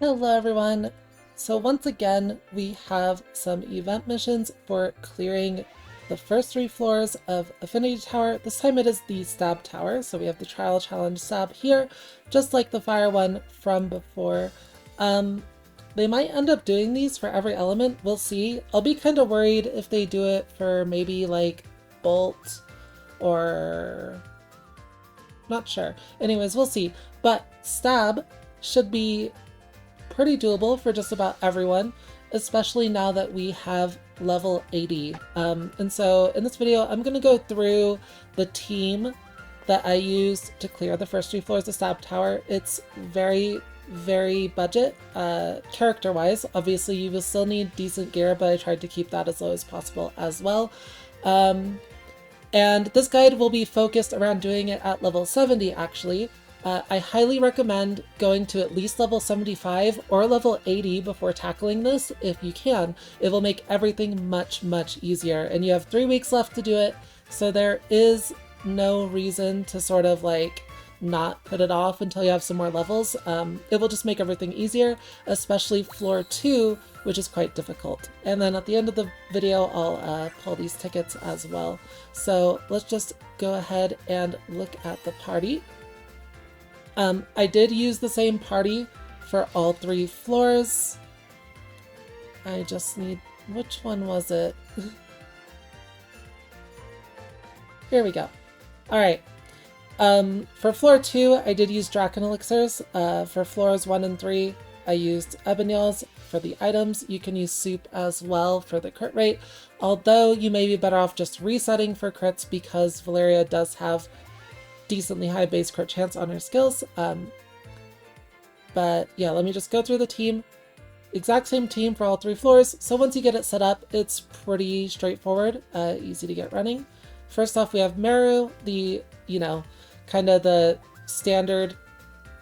Hello everyone! So once again, we have some event missions for clearing the first 3 floors of Affinity Tower. This time it is the Stab Tower, so we have the Trial Challenge Stab here, just like the Fire one from before. They might end up doing these for every element, we'll see. I'll be kind of worried if they do it for maybe like Bolt or... not sure. Anyways, we'll see. But Stab should be pretty doable for just about everyone, especially now that we have level 80. And so in this video, I'm going to go through the team that I used to clear the first 3 floors of Stab Tower. It's very budget, character-wise. Obviously, you will still need decent gear, but I tried to keep that as low as possible as well. And this guide will be focused around doing it at level 70, actually. I highly recommend going to at least level 75 or level 80 before tackling this if you can. It will make everything much easier, and you have 3 weeks left to do it, so there is no reason to sort of like not put it off until you have some more levels. It will just make everything easier, especially floor 2, which is quite difficult. And then at the end of the video, I'll pull these tickets as well. So let's just go ahead and look at the party. I did use the same party for all 3 floors. I just need... which one was it? Here we go. Alright. For floor 2, I did use Draken Elixirs. For floors 1 and 3, I used Ebonyals for the items. You can use Soup as well for the crit rate, although you may be better off just resetting for crits because Valeria does have decently high base crit chance on her skills. But yeah, let me just go through the team. Exact same team for all 3 floors, so once you get it set up, it's pretty straightforward, easy to get running. First off, we have Meru, the, you know, kind of the standard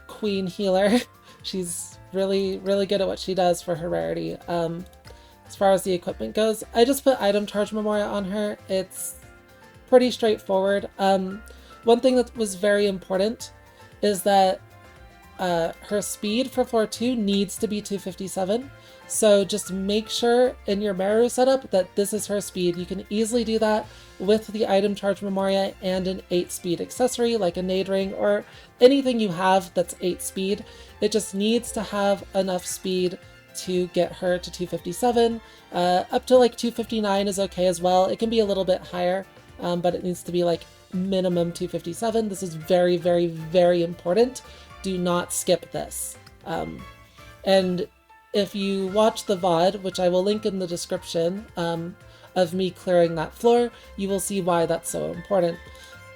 queen healer. She's really good at what she does for her rarity. As far as the equipment goes, I just put item charge Memoria on her. It's pretty straightforward. One thing that was very important is that her speed for floor 2 needs to be 257. So just make sure in your Meru setup that this is her speed. You can easily do that with the item charge Memoria and an 8-speed accessory like a nade ring or anything you have that's 8 speed. It just needs to have enough speed to get her to 257. Up to like 259 is okay as well. It can be a little bit higher, but it needs to be like minimum 257. This is very important. Do not skip this. And if you watch the VOD, which I will link in the description, of me clearing that floor, you will see why that's so important.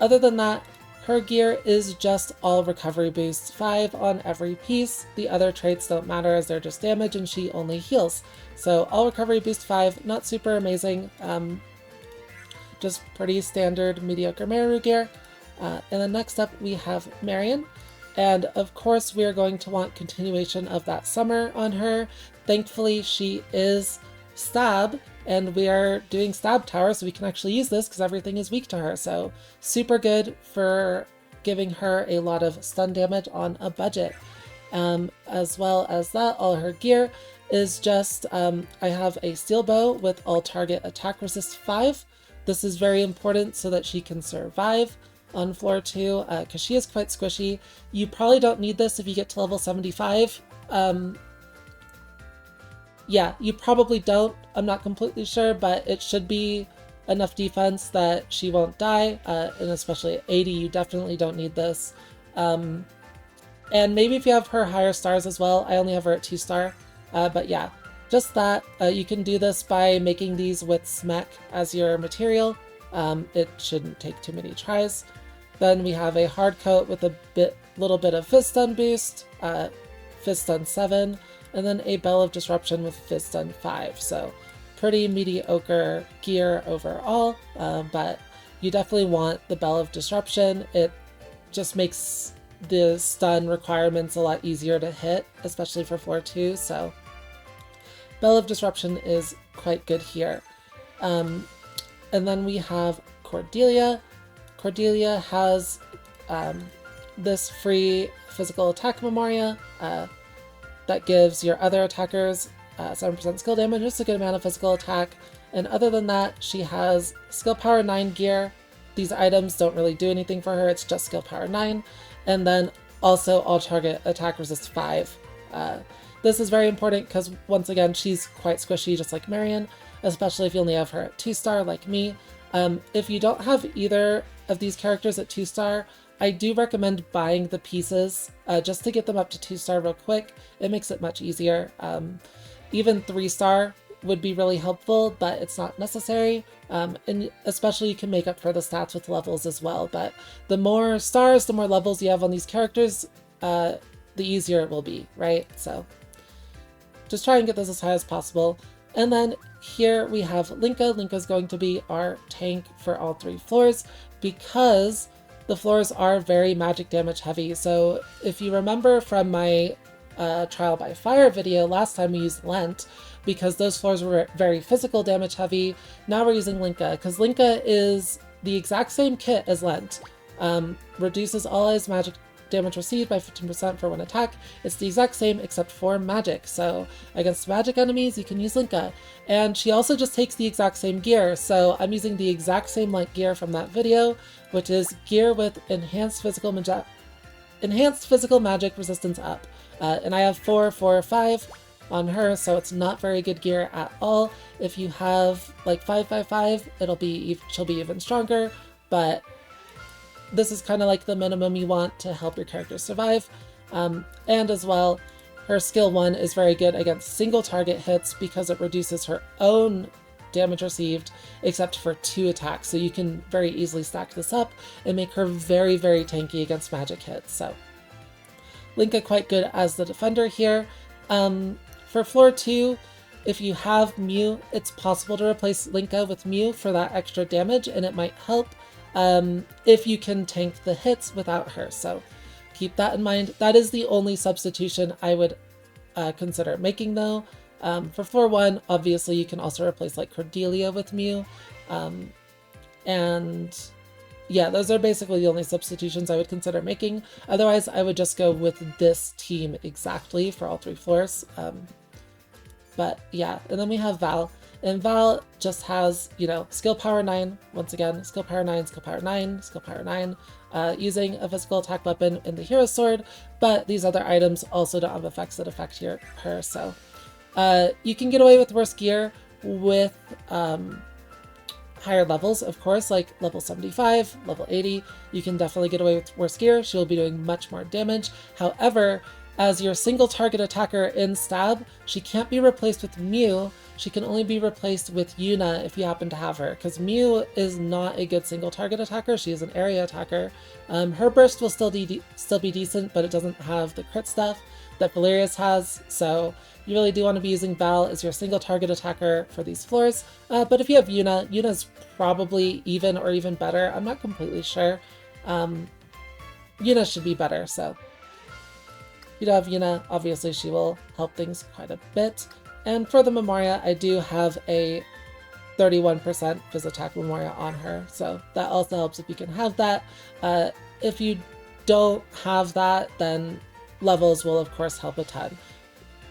Other than that, her gear is just all recovery boosts, 5 on every piece. The other traits don't matter as they're just damage and she only heals. So all recovery boost 5, not super amazing, just pretty standard mediocre Meru gear. And then next up we have Marion. And of course we are going to want continuation of that summer on her. Thankfully she is Stab, and we are doing Stab Tower, so we can actually use this because everything is weak to her. So super good for giving her a lot of stun damage on a budget. As well as that, all her gear is just, I have a steel bow with all target attack resist 5. This is very important so that she can survive on floor 2, because she is quite squishy. You probably don't need this if you get to level 75. Yeah, you probably don't. I'm not completely sure, but it should be enough defense that she won't die, and especially at 80, you definitely don't need this. And maybe if you have her higher stars as well. I only have her at 2-star, but yeah, just that. You can do this by making these with Smek as your material. It shouldn't take too many tries. Then we have a hard coat with a little bit of Fizz Stun boost, Fizz Stun 7, and then a Bell of Disruption with Fizz Stun 5. So pretty mediocre gear overall, but you definitely want the Bell of Disruption. It just makes the stun requirements a lot easier to hit, especially for floor 2, so Bell of Disruption is quite good here. And then we have Cordelia. Cordelia has this free physical attack Memoria. that gives your other attackers 7% skill damage, just a good amount of physical attack. And other than that, she has skill power 9 gear. These items don't really do anything for her, it's just skill power 9. And then also all target attack resist 5. This is very important because, once again, she's quite squishy, just like Marion, especially if you only have her at 2-star like me. If you don't have either of these characters at 2-star, I do recommend buying the pieces just to get them up to 2-star real quick. It makes it much easier. Even 3-star would be really helpful, but it's not necessary. And especially you can make up for the stats with levels as well. But the more stars, the more levels you have on these characters, the easier it will be, right? So just try and get those as high as possible. And then here we have Linka. Linka's going to be our tank for all 3 floors because the floors are very magic damage heavy. So if you remember from my Trial by Fire video, last time we used Lent because those floors were very physical damage heavy. Now we're using Linka because Linka is the exact same kit as Lent. Reduces all his magic damage received by 15% for one attack. It's the exact same except for magic. So against magic enemies, you can use Linka. And she also just takes the exact same gear. So I'm using the exact same like gear from that video, which is gear with enhanced physical magic resistance up. And I have 4, 4, 5 on her, so it's not very good gear at all. If you have like 5, 5, 5, she'll be even stronger, but this is kind of like the minimum you want to help your character survive. And as well, her skill 1 is very good against single target hits because it reduces her own damage received except for 2 attacks. So you can very easily stack this up and make her very, very tanky against magic hits. So Linka quite good as the defender here. For floor 2, if you have Mew, it's possible to replace Linka with Mew for that extra damage, and it might help if you can tank the hits without her. So keep that in mind. That is the only substitution I would consider making though. For floor 1, obviously you can also replace like Cordelia with Mew. And yeah, those are basically the only substitutions I would consider making. Otherwise, I would just go with this team exactly for all 3 floors. But yeah, and then we have Val. And Val just has, you know, skill power 9, once again, skill power 9, skill power 9, skill power 9, using a physical attack weapon in the hero sword, but these other items also don't have effects that affect her, so you can get away with worse gear with higher levels, of course, like level 75, level 80, you can definitely get away with worse gear. She'll be doing much more damage. However, as your single target attacker in Stab, she can't be replaced with Mew. She can only be replaced with Yuna if you happen to have her, because Mew is not a good single target attacker. She is an area attacker. Her burst will still be decent, but it doesn't have the crit stuff that Valerius has, so you really do want to be using Val as your single target attacker for these floors. But if you have Yuna, Yuna's probably even or even better. I'm not completely sure. Yuna should be better, so if you have Yuna, obviously she will help things quite a bit. And for the Memoria, I do have a 31% Phys Attack Memoria on her, so that also helps if you can have that. If you don't have that, then levels will of course help a ton.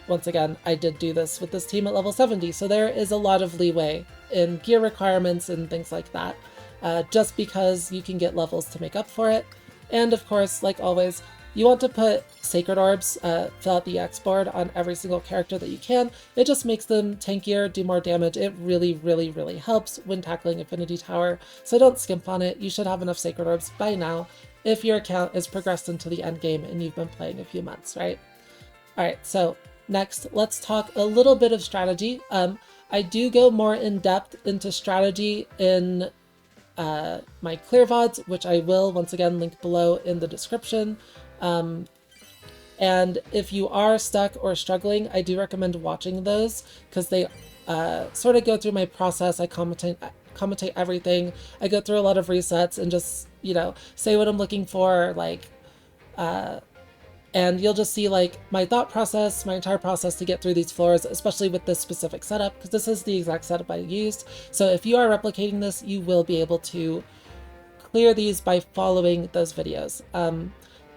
Once again, I did do this with this team at level 70, so there is a lot of leeway in gear requirements and things like that, just because you can get levels to make up for it. And of course, like always, you want to put Sacred Orbs throughout the EX board on every single character that you can. It just makes them tankier, do more damage. It really, really, really helps when tackling Affinity Tower, so don't skimp on it. You should have enough Sacred Orbs by now if your account is progressed into the end game and you've been playing a few months, right? Alright, so next, let's talk a little bit of strategy. I do go more in depth into strategy in my clear VODs, which I will once again link below in the description. And if you are stuck or struggling, I do recommend watching those because they sort of go through my process. I commentate everything. I go through a lot of resets and just, you know, say what I'm looking for, like, and you'll just see like my thought process, my entire process to get through these floors, especially with this specific setup, because this is the exact setup I used. So if you are replicating this, you will be able to clear these by following those videos.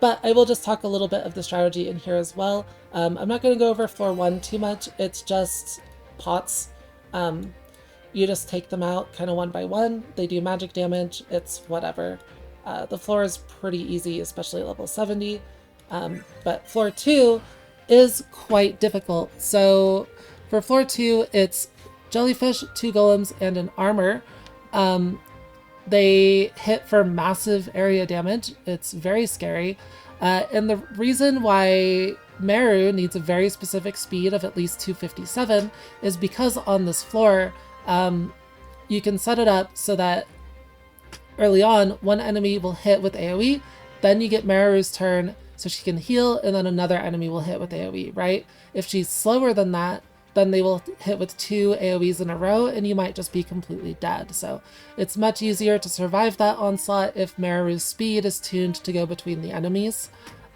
But I will just talk a little bit of the strategy in here as well. I'm not going to go over floor 1 too much. It's just pots. You just take them out kind of one by one. They do magic damage. It's whatever. The floor is pretty easy, especially at level 70. But floor 2 is quite difficult. So for floor 2, it's jellyfish, 2 golems, and an armor. They hit for massive area damage. It's very scary. And the reason why Meru needs a very specific speed of at least 257 is because on this floor, you can set it up so that early on, one enemy will hit with AoE, then you get Meru's turn so she can heal, and then another enemy will hit with AoE, right? If she's slower than that, then they will hit with 2 AoEs in a row, and you might just be completely dead. So it's much easier to survive that onslaught if Meru's speed is tuned to go between the enemies.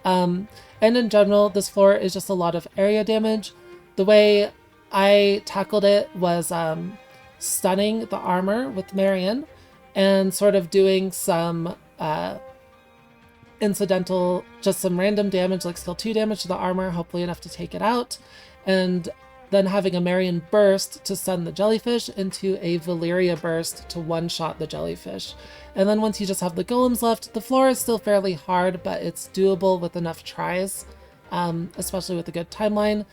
And in general, this floor is just a lot of area damage. The way I tackled it was stunning the armor with Marion and sort of doing some incidental, just some random damage, like skill 2 damage to the armor, hopefully enough to take it out, and then having a Marion burst to stun the jellyfish into a Valeria burst to one-shot the jellyfish. And then once you just have the golems left, the floor is still fairly hard, but it's doable with enough tries, especially with a good timeline.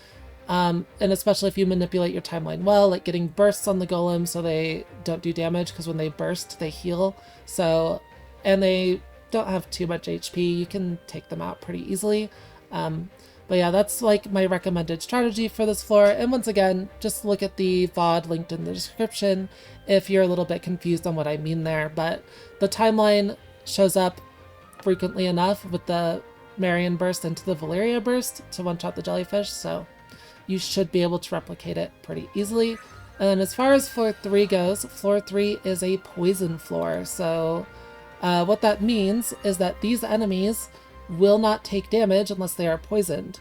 And especially if you manipulate your timeline well, like getting bursts on the golem so they don't do damage, because when they burst, they heal. So, and they don't have too much HP, you can take them out pretty easily. But yeah, that's like my recommended strategy for this floor. And once again, just look at the VOD linked in the description if you're a little bit confused on what I mean there. But the timeline shows up frequently enough with the Marion burst into the Valeria burst to one-shot the jellyfish, so you should be able to replicate it pretty easily. And then as far as floor 3 goes, floor 3 is a poison floor. So what that means is that these enemies will not take damage unless they are poisoned.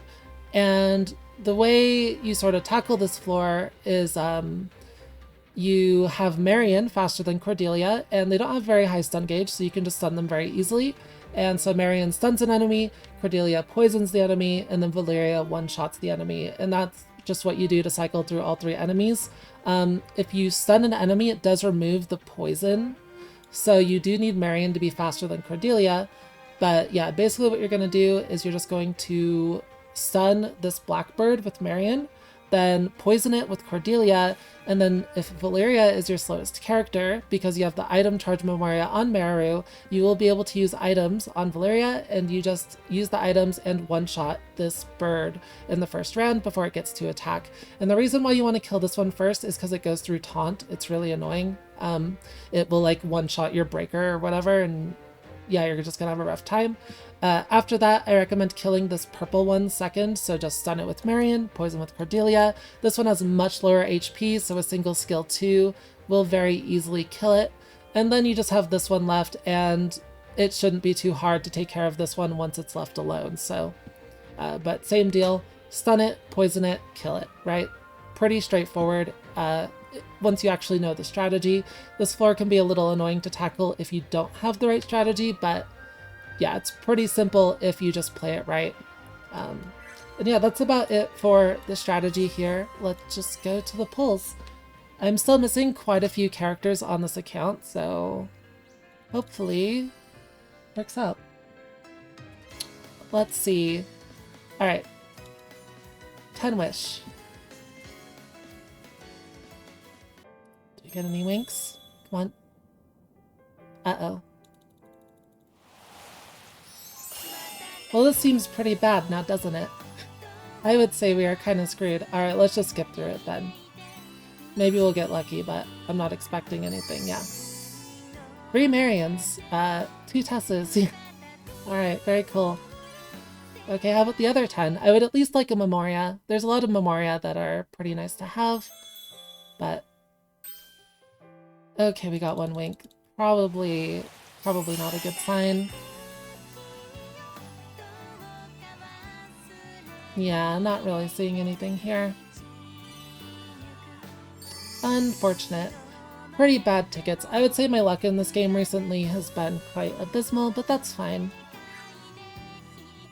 And the way you sort of tackle this floor is you have Marion faster than Cordelia, and they don't have very high stun gauge, so you can just stun them very easily. And so Marion stuns an enemy, Cordelia poisons the enemy, and then Valeria one-shots the enemy. And that's just what you do to cycle through all 3 enemies. If you stun an enemy, it does remove the poison. So you do need Marion to be faster than Cordelia. But yeah, basically what you're going to do is you're just going to stun this blackbird with Marion, then poison it with Cordelia, and then if Valeria is your slowest character, because you have the item charge Memoria on Meru, you will be able to use items on Valeria, and you just use the items and one-shot this bird in the first round before it gets to attack. And the reason why you want to kill this one first is because it goes through taunt. It's really annoying. It will like one-shot your breaker or whatever, and yeah, you're just gonna have a rough time. After that, I recommend killing this purple one second, so just stun it with Marion, poison with Cordelia. This one has much lower HP, so a single skill 2 will very easily kill it. And then you just have this one left, and it shouldn't be too hard to take care of this one once it's left alone. So, but same deal, stun it, poison it, kill it, right? Pretty straightforward. Once you actually know the strategy. This floor can be a little annoying to tackle if you don't have the right strategy, but yeah, it's pretty simple if you just play it right. And yeah, that's about it for the strategy here. Let's just go to the pulls. I'm still missing quite a few characters on this account, so hopefully works out. Let's see. All right, 10 wish. Get any winks? Come on. Uh-oh. Well, this seems pretty bad now, doesn't it? I would say we are kind of screwed. Alright, let's just skip through it then. Maybe we'll get lucky, but I'm not expecting anything, yeah. 3 Marions, 2 Tesses. Alright, very cool. Okay, how about the other 10? I would at least like a Memoria. There's a lot of Memoria that are pretty nice to have, but okay, we got 1 wink. Probably not a good sign. Yeah, not really seeing anything here. Unfortunate. Pretty bad tickets. I would say my luck in this game recently has been quite abysmal, but that's fine.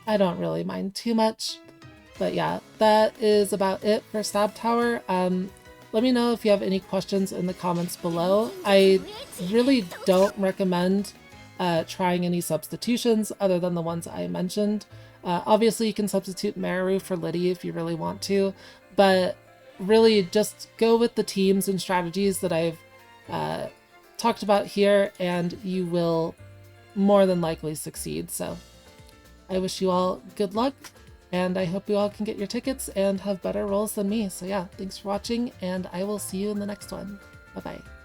I don't really mind too much. But yeah, that is about it for Stab Tower. Let me know if you have any questions in the comments below. I really don't recommend trying any substitutions other than the ones I mentioned. Obviously, you can substitute Maru for Liddy if you really want to, but really just go with the teams and strategies that I've talked about here, and you will more than likely succeed. So I wish you all good luck, and I hope you all can get your tickets and have better rolls than me. So yeah, thanks for watching, and I will see you in the next one. Bye-bye.